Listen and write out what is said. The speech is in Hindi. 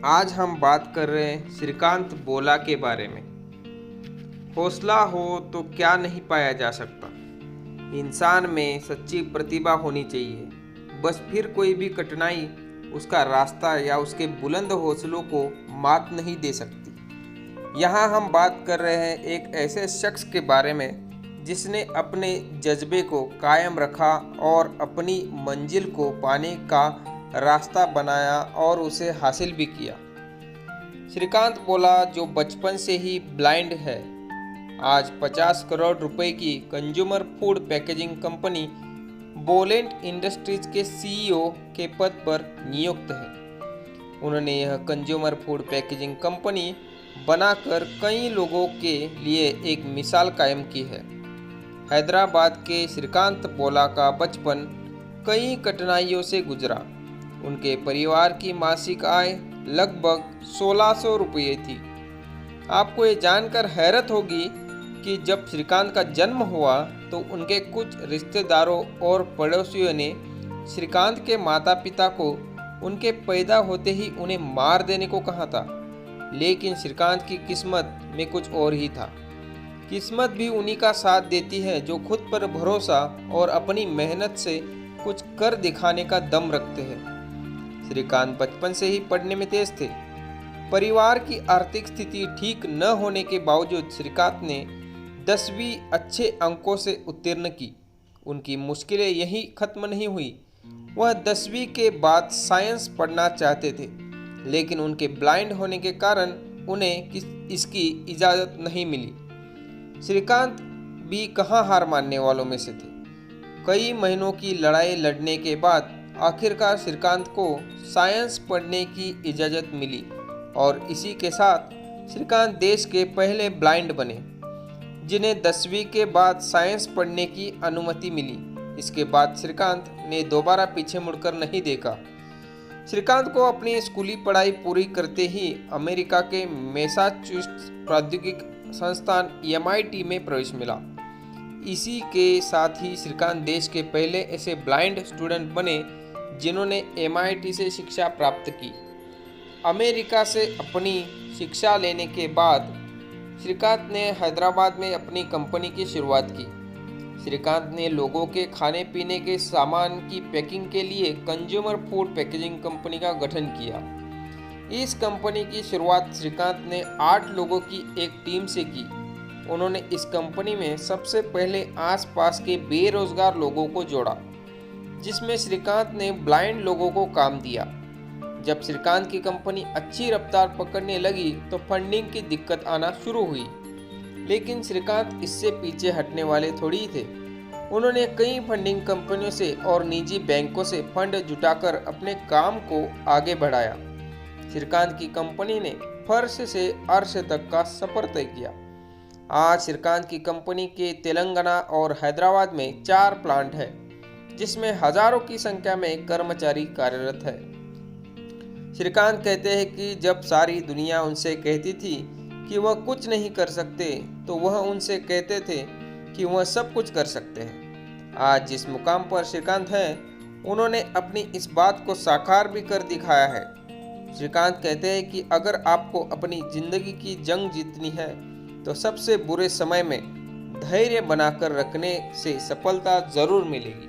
आज हम बात कर रहे हैं श्रीकांत बोला के बारे में। हौसला हो तो क्या नहीं पाया जा सकता। इंसान में सच्ची प्रतिभा होनी चाहिए, बस फिर कोई भी कठिनाई उसका रास्ता या उसके बुलंद हौसलों को मात नहीं दे सकती। यहाँ हम बात कर रहे हैं एक ऐसे शख्स के बारे में जिसने अपने जज्बे को कायम रखा और अपनी मंजिल को पाने का रास्ता बनाया और उसे हासिल भी किया। श्रीकांत बोला, जो बचपन से ही ब्लाइंड है, आज 50 करोड़ रुपए की consumer food packaging company Bollant Industries CEO सीईओ के पद पर नियुक्त है। उन्होंने यह कंज्यूमर फूड पैकेजिंग कंपनी बनाकर कई लोगों के लिए एक मिसाल कायम की है। हैदराबाद के श्रीकांत बोला का बचपन कई कठिनाइयों से गुजरा। उनके परिवार की मासिक आय लगभग 1600 रुपये थी। आपको ये जानकर हैरत होगी कि जब श्रीकांत का जन्म हुआ तो उनके कुछ रिश्तेदारों और पड़ोसियों ने श्रीकांत के माता पिता को उनके पैदा होते ही उन्हें मार देने को कहा था, लेकिन श्रीकांत की किस्मत में कुछ और ही था। किस्मत भी उन्हीं का साथ देती है जो खुद पर भरोसा और अपनी मेहनत से कुछ कर दिखाने का दम रखते हैं। श्रीकांत बचपन से ही पढ़ने में तेज थे। परिवार की आर्थिक स्थिति ठीक न होने के बावजूद श्रीकांत ने 10वीं अच्छे अंकों से उत्तीर्ण की। उनकी मुश्किलें यही खत्म नहीं हुई। वह 10वीं के बाद साइंस पढ़ना चाहते थे, लेकिन उनके ब्लाइंड होने के कारण उन्हें इसकी इजाज़त नहीं मिली। श्रीकांत भी कहाँ हार मानने वालों में से थे। कई महीनों की लड़ाई लड़ने के बाद आखिरकार श्रीकांत को साइंस पढ़ने की इजाज़त मिली और इसी के साथ श्रीकांत देश के पहले ब्लाइंड बने जिन्हें 10वीं के बाद साइंस पढ़ने की अनुमति मिली। इसके बाद श्रीकांत ने दोबारा पीछे मुड़कर नहीं देखा। श्रीकांत को अपनी स्कूली पढ़ाई पूरी करते ही अमेरिका के मैसाचुसेट्स प्रौद्योगिकी संस्थान MIT में प्रवेश मिला। इसी के साथ ही श्रीकांत देश के पहले ऐसे ब्लाइंड स्टूडेंट बने जिन्होंने MIT से शिक्षा प्राप्त की। अमेरिका से अपनी शिक्षा लेने के बाद श्रीकांत ने हैदराबाद में अपनी कंपनी की शुरुआत की। श्रीकांत ने लोगों के खाने पीने के सामान की पैकिंग के लिए कंज्यूमर फूड पैकेजिंग कंपनी का गठन किया। इस कंपनी की शुरुआत श्रीकांत ने 8 लोगों की एक टीम से की। उन्होंने इस कंपनी में सबसे पहले आसपास के बेरोजगार लोगों को जोड़ा, जिसमें श्रीकांत ने ब्लाइंड लोगों को काम दिया। जब श्रीकांत की कंपनी अच्छी रफ्तार पकड़ने लगी तो फंडिंग की दिक्कत आना शुरू हुई, लेकिन श्रीकांत इससे पीछे हटने वाले थोड़ी ही थे। उन्होंने कई फंडिंग कंपनियों से और निजी बैंकों से फंड जुटाकर अपने काम को आगे बढ़ाया। श्रीकांत की कंपनी ने फर्श से अर्श तक का सफर तय किया। आज श्रीकांत की कंपनी के तेलंगाना और हैदराबाद में 4 प्लांट है, जिसमें हजारों की संख्या में कर्मचारी कार्यरत है। श्रीकांत कहते हैं कि जब सारी दुनिया उनसे कहती थी कि वह कुछ नहीं कर सकते, तो वह उनसे कहते थे कि वह सब कुछ कर सकते हैं। आज जिस मुकाम पर श्रीकांत हैं, उन्होंने अपनी इस बात को साकार भी कर दिखाया है। श्रीकांत कहते हैं कि अगर आपको अपनी जिंदगी की जंग जीतनी है तो सबसे बुरे समय में धैर्य बनाकर रखने से सफलता जरूर मिलेगी।